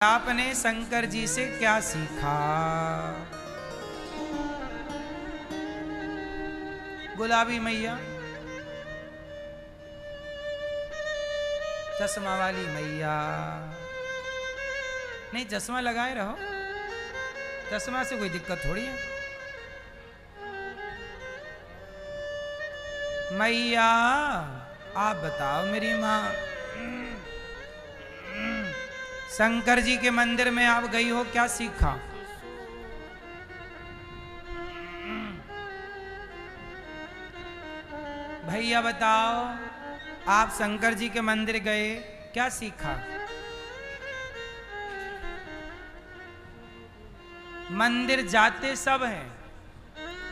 आपने शंकर जी से क्या सीखा? गुलाबी मैया, चश्मा वाली मैया, नहीं चश्मा लगाए रहो, चश्मा से कोई दिक्कत थोड़ी है। मैया आप बताओ मेरी माँ, शंकर जी के मंदिर में आप गई हो, क्या सीखा? भैया बताओ, आप शंकर जी के मंदिर गए, क्या सीखा? मंदिर जाते सब हैं,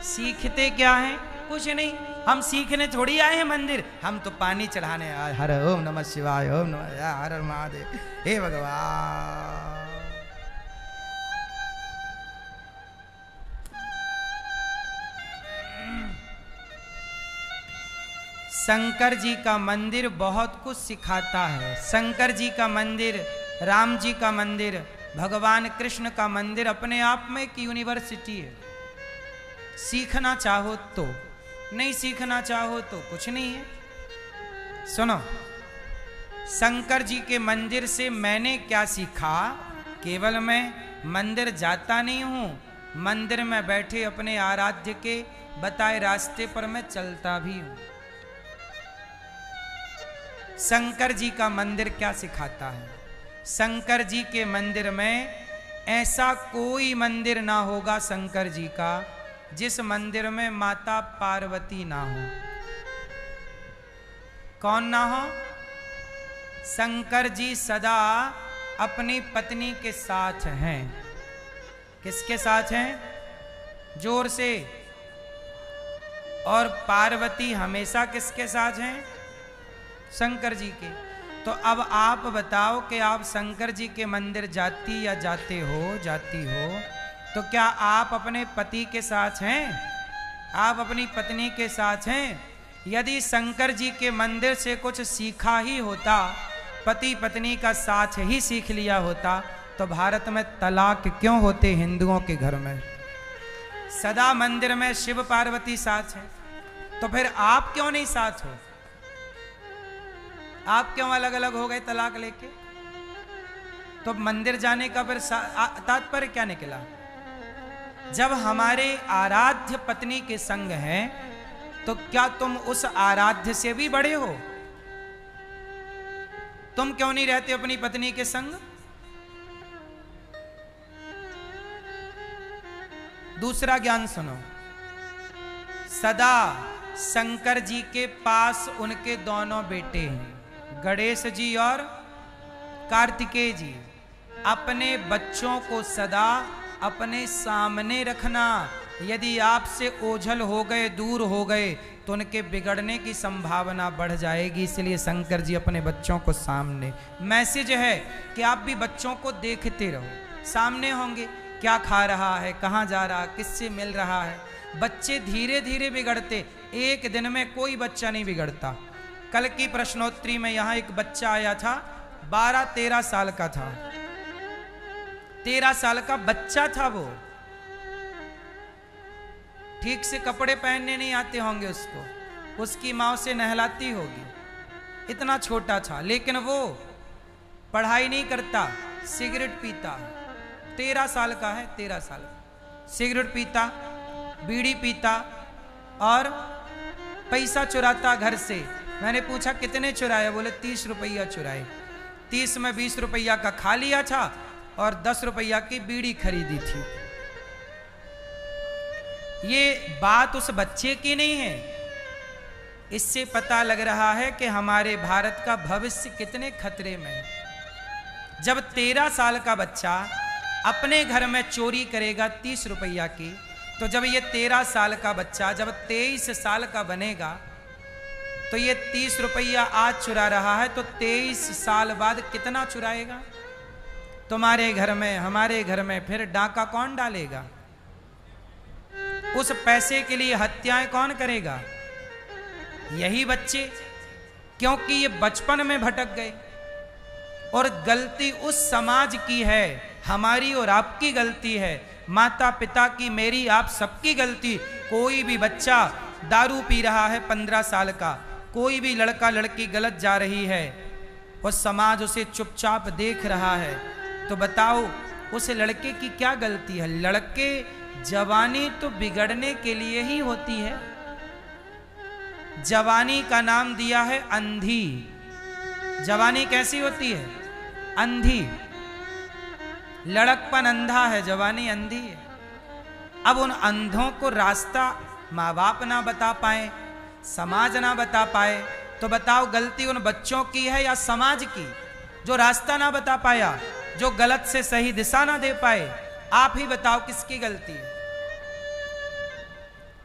सीखते क्या हैं? कुछ नहीं। हम सीखने थोड़ी आए हैं मंदिर, हम तो पानी चढ़ाने आए। हर ओम नमः शिवाय, ओम नमः हर हर महादेव। हे भगवान, शंकर जी का मंदिर बहुत कुछ सिखाता है। शंकर जी का मंदिर, राम जी का मंदिर, भगवान कृष्ण का मंदिर अपने आप में एक यूनिवर्सिटी है। सीखना चाहो तो, नहीं सीखना चाहो तो कुछ नहीं है। सुनो, शंकर जी के मंदिर से मैंने क्या सीखा? केवल मैं मंदिर जाता नहीं हूं, मंदिर में बैठे अपने आराध्य के बताए रास्ते पर मैं चलता भी हूं। शंकर जी का मंदिर क्या सिखाता है? शंकर जी के मंदिर में ऐसा कोई मंदिर ना होगा शंकर जी का जिस मंदिर में माता पार्वती ना हो। कौन ना हो? शंकर जी सदा अपनी पत्नी के साथ हैं। किसके साथ हैं? जोर से। और पार्वती हमेशा किसके साथ हैं? शंकर जी के। तो अब आप बताओ कि आप शंकर जी के मंदिर जाती या जाते हो, जाती हो, तो क्या आप अपने पति के साथ हैं? आप अपनी पत्नी के साथ हैं? यदि शंकर जी के मंदिर से कुछ सीखा ही होता, पति पत्नी का साथ ही सीख लिया होता, तो भारत में तलाक क्यों होते हिंदुओं के घर में? सदा मंदिर में शिव पार्वती साथ है, तो फिर आप क्यों नहीं साथ हो? आप क्यों अलग अलग हो गए तलाक लेके? तो मंदिर जाने का फिर तात्पर्य क्या निकला? जब हमारे आराध्य पत्नी के संग हैं, तो क्या तुम उस आराध्य से भी बड़े हो? तुम क्यों नहीं रहते अपनी पत्नी के संग? दूसरा ज्ञान सुनो, सदा शंकर जी के पास उनके दोनों बेटे हैं, गणेश जी और कार्तिकेय जी। अपने बच्चों को सदा अपने सामने रखना। यदि आपसे ओझल हो गए, दूर हो गए, तो उनके बिगड़ने की संभावना बढ़ जाएगी। इसलिए शंकर जी अपने बच्चों को सामने। मैसेज है कि आप भी बच्चों को देखते रहो, सामने होंगे, क्या खा रहा है, कहाँ जा रहा है, किससे मिल रहा है। बच्चे धीरे धीरे बिगड़ते, एक दिन में कोई बच्चा नहीं बिगड़ता। कल की प्रश्नोत्तरी में यहां एक बच्चा आया था, 12-13 साल का था, 13 साल का बच्चा था वो। ठीक से कपड़े पहनने नहीं आते होंगे उसको, उसकी माँ उसे नहलाती होगी, इतना छोटा था। लेकिन वो पढ़ाई नहीं करता, सिगरेट पीता। 13 साल का है, 13 साल का। सिगरेट पीता, बीड़ी पीता और पैसा चुराता घर से। मैंने पूछा कितने चुराए? बोले 30 रुपया चुराए। 30 में 20 रुपया का खा लिया था और 10 रुपया की बीड़ी खरीदी थी। ये बात उस बच्चे की नहीं है। इससे पता लग रहा है कि हमारे भारत का भविष्य कितने खतरे में है। जब 13 साल का बच्चा अपने घर में चोरी करेगा 30 रुपया की, तो जब ये 13 साल का बच्चा जब 23 साल का बनेगा, तो ये 30 रुपया आज चुरा रहा है, तो 23 साल बाद कितना चुराएगा? तुम्हारे घर में, हमारे घर में फिर डाका कौन डालेगा? उस पैसे के लिए हत्याएं कौन करेगा? यही बच्चे, क्योंकि ये बचपन में भटक गए। और गलती उस समाज की है, हमारी और आपकी गलती है, माता पिता की, मेरी, आप सबकी गलती। कोई भी बच्चा दारू पी रहा है 15 साल का, कोई भी लड़का लड़की गलत जा रही है और समाज उसे चुपचाप देख रहा है, तो बताओ उस लड़के की क्या गलती है? लड़के जवानी तो बिगड़ने के लिए ही होती है। जवानी का नाम दिया है अंधी। जवानी कैसी होती है? अंधी। लड़कपन अंधा है, जवानी अंधी है। अब उन अंधों को रास्ता माँ बाप ना बता पाए, समाज ना बता पाए, तो बताओ गलती उन बच्चों की है या समाज की, जो रास्ता ना बता पाया, जो गलत से सही दिशा ना दे पाए? आप ही बताओ किसकी गलती है?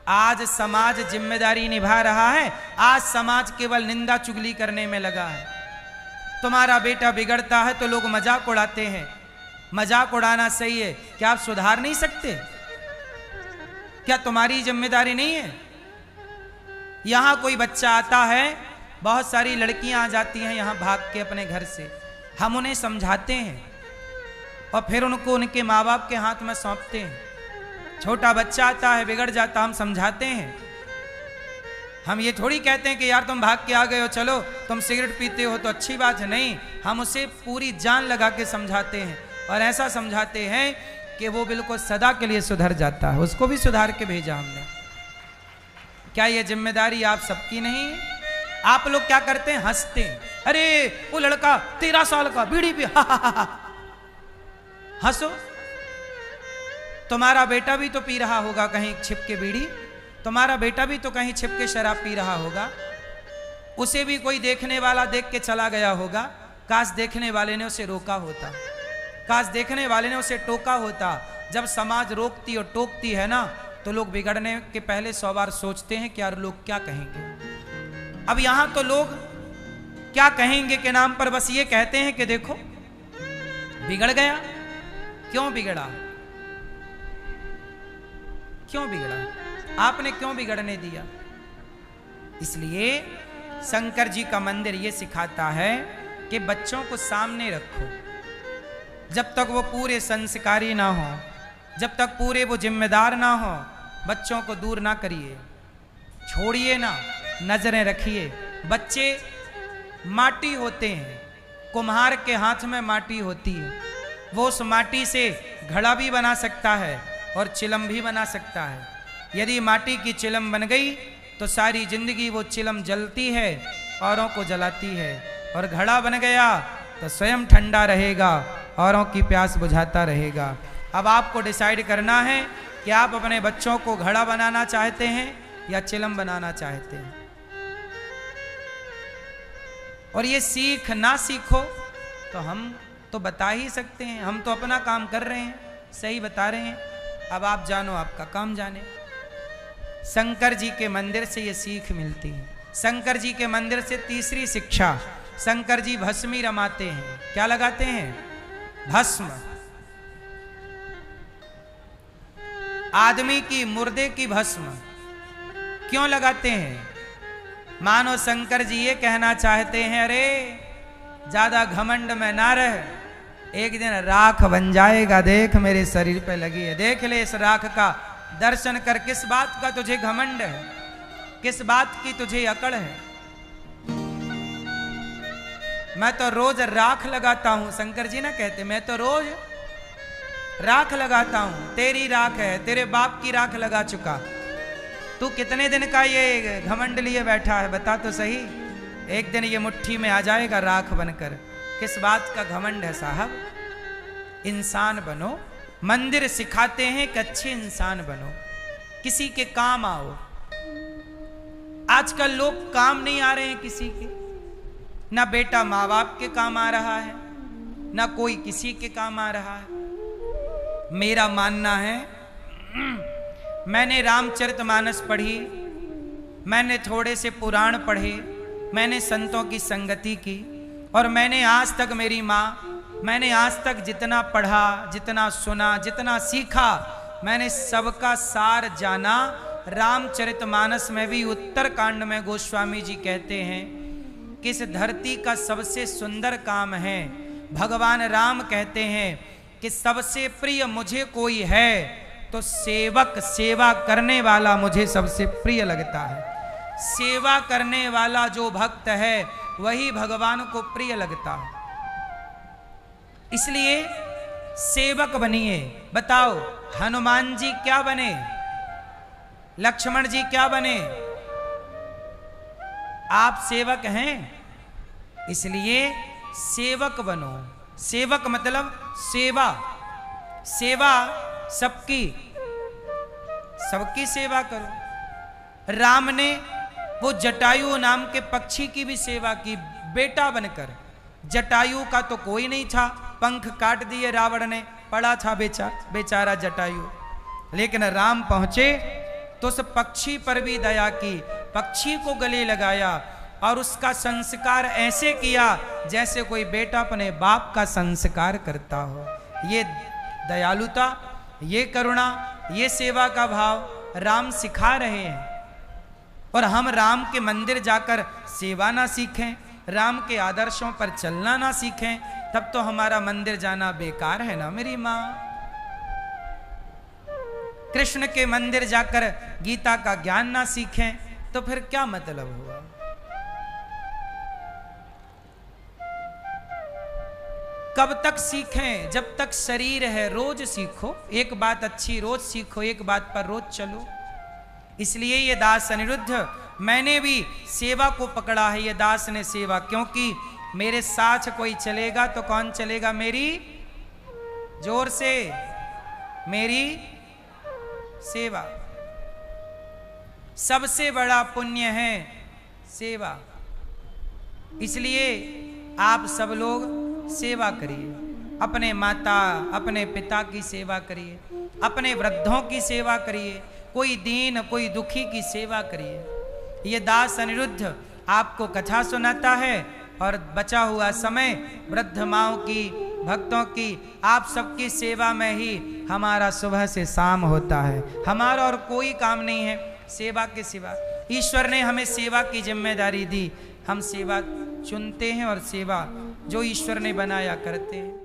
आज समाज जिम्मेदारी निभा रहा है, आज समाज केवल निंदा चुगली करने में लगा है। तुम्हारा बेटा बिगड़ता है तो लोग मजाक उड़ाते हैं। मजाक उड़ाना सही है, क्या आप सुधार नहीं सकते? क्या तुम्हारी जिम्मेदारी नहीं है? यहां कोई बच्चा आता है, बहुत सारी लड़कियां आ जाती हैं यहां भाग के अपने घर से, हम उन्हें समझाते हैं और फिर उनको उनके माँ बाप के हाथ में सौंपते हैं। छोटा बच्चा आता है, बिगड़ जाता, हम समझाते हैं। हम ये थोड़ी कहते हैं कि यार तुम भाग के आ गए हो, चलो तुम सिगरेट पीते हो तो अच्छी बात है, नहीं, हम उसे पूरी जान लगा के समझाते हैं और ऐसा समझाते हैं कि वो बिल्कुल सदा के लिए सुधर जाता है। उसको भी सुधार के भेजा हमने। क्या ये जिम्मेदारी आप सबकी नहीं है? आप लोग क्या करते हैं? हंसते हैं, अरे वो लड़का 13 साल का बीड़ी पी, हंसो। तुम्हारा बेटा भी तो पी रहा होगा कहीं छिप के बीड़ी, तुम्हारा बेटा भी तो कहीं छिप के शराब पी रहा होगा, उसे भी कोई देखने वाला देख के चला गया होगा। काश देखने वाले ने उसे रोका होता, काश देखने वाले ने उसे टोका होता। जब समाज रोकती और टोकती है ना, तो लोग बिगड़ने के पहले 100 बार सोचते हैं कि यार लोग क्या कहेंगे। अब यहां तो लोग क्या कहेंगे के नाम पर बस ये कहते हैं कि देखो बिगड़ गया। क्यों बिगड़ा? क्यों बिगड़ा? आपने क्यों बिगड़ने दिया? इसलिए शंकर जी का मंदिर ये सिखाता है कि बच्चों को सामने रखो। जब तक वो पूरे संस्कारी ना हो, जब तक पूरे वो जिम्मेदार ना हो, बच्चों को दूर ना करिए, छोड़िए ना, नजरें रखिए। बच्चे माटी होते हैं, कुम्हार के हाथ में माटी होती है, वो उस माटी से घड़ा भी बना सकता है और चिलम भी बना सकता है। यदि माटी की चिलम बन गई तो सारी जिंदगी वो चिलम जलती है, औरों को जलाती है, और घड़ा बन गया तो स्वयं ठंडा रहेगा, औरों की प्यास बुझाता रहेगा। अब आपको डिसाइड करना है कि आप अपने बच्चों को घड़ा बनाना चाहते हैं या चिलम बनाना चाहते हैं। और ये सीख ना सीखो तो हम तो बता ही सकते हैं, हम तो अपना काम कर रहे हैं, सही बता रहे हैं। अब आप जानो, आपका काम जाने। शंकर जी के मंदिर से ये सीख मिलती है। शंकर जी के मंदिर से तीसरी शिक्षा, शंकर जी भस्मी रमाते हैं। क्या लगाते हैं? भस्म। आदमी की, मुर्दे की भस्म क्यों लगाते हैं? मानो शंकर जी ये कहना चाहते हैं, अरे ज्यादा घमंड में ना रह, एक दिन राख बन जाएगा, देख मेरे शरीर पे लगी है, देख ले इस राख का दर्शन कर। किस बात का तुझे घमंड है? किस बात की तुझे अकड़ है? मैं तो रोज राख लगाता हूं, शंकर जी ना कहते, मैं तो रोज राख लगाता हूं। तेरी राख है, तेरे बाप की राख लगा चुका। तू कितने दिन का ये घमंड लिए बैठा है, बता तो सही। एक दिन ये मुट्ठी में आ जाएगा राख बनकर। किस बात का घमंड है साहब? इंसान बनो। मंदिर सिखाते हैं कि अच्छे इंसान बनो, किसी के काम आओ। आजकल लोग काम नहीं आ रहे हैं किसी के, ना बेटा माँ बाप के काम आ रहा है, ना कोई किसी के काम आ रहा है। मेरा मानना है, मैंने रामचरितमानस पढ़ी, मैंने थोड़े से पुराण पढ़े, मैंने संतों की संगति की, और मैंने आज तक मेरी माँ, मैंने आज तक जितना पढ़ा, जितना सुना, जितना सीखा, मैंने सबका सार जाना। रामचरितमानस में भी उत्तर कांड में गोस्वामी जी कहते हैं कि इस धरती का सबसे सुंदर काम है भगवान राम कहते हैं कि सबसे प्रिय मुझे कोई है तो सेवक, सेवा करने वाला मुझे सबसे प्रिय लगता है। सेवा करने वाला जो भक्त है वही भगवान को प्रिय लगता है। इसलिए सेवक बनिए। बताओ हनुमान जी क्या बने, लक्ष्मण जी क्या बने? आप सेवक हैं, इसलिए सेवक बनो। सेवक मतलब सेवा, सेवा सबकी, सबकी सेवा करो। राम ने वो जटायु नाम के पक्षी की भी सेवा की, बेटा बनकर। जटायु का तो कोई नहीं था, पंख काट दिए रावण ने, पड़ा था बेचारा जटायु। लेकिन राम पहुंचे तो उस पक्षी पर भी दया की, पक्षी को गले लगाया और उसका संस्कार ऐसे किया जैसे कोई बेटा अपने बाप का संस्कार करता हो। ये दयालुता, ये करुणा, ये सेवा का भाव राम सिखा रहे हैं। और हम राम के मंदिर जाकर सेवा ना सीखें, राम के आदर्शों पर चलना ना सीखें, तब तो हमारा मंदिर जाना बेकार है ना मेरी माँ। कृष्ण के मंदिर जाकर गीता का ज्ञान ना सीखें तो फिर क्या मतलब हुआ? कब तक सीखें? जब तक शरीर है रोज सीखो, एक बात अच्छी रोज सीखो, एक बात पर रोज चलो। इसलिए ये दास अनिरुद्ध, मैंने भी सेवा को पकड़ा है। ये दास ने सेवा, क्योंकि मेरे साथ कोई चलेगा तो कौन चलेगा? मेरी, जोर से, मेरी सेवा। सबसे बड़ा पुण्य है सेवा। इसलिए आप सब लोग सेवा करिए, अपने माता अपने पिता की सेवा करिए, अपने वृद्धों की सेवा करिए, कोई दीन कोई दुखी की सेवा करिए। ये दास अनिरुद्ध आपको कथा सुनाता है और बचा हुआ समय वृद्ध माओं की, भक्तों की, आप सबकी सेवा में ही हमारा सुबह से शाम होता है। हमारा और कोई काम नहीं है सेवा के सिवा। ईश्वर ने हमें सेवा की जिम्मेदारी दी, हम सेवा चुनते हैं और सेवा जो ईश्वर ने बनाया करते हैं।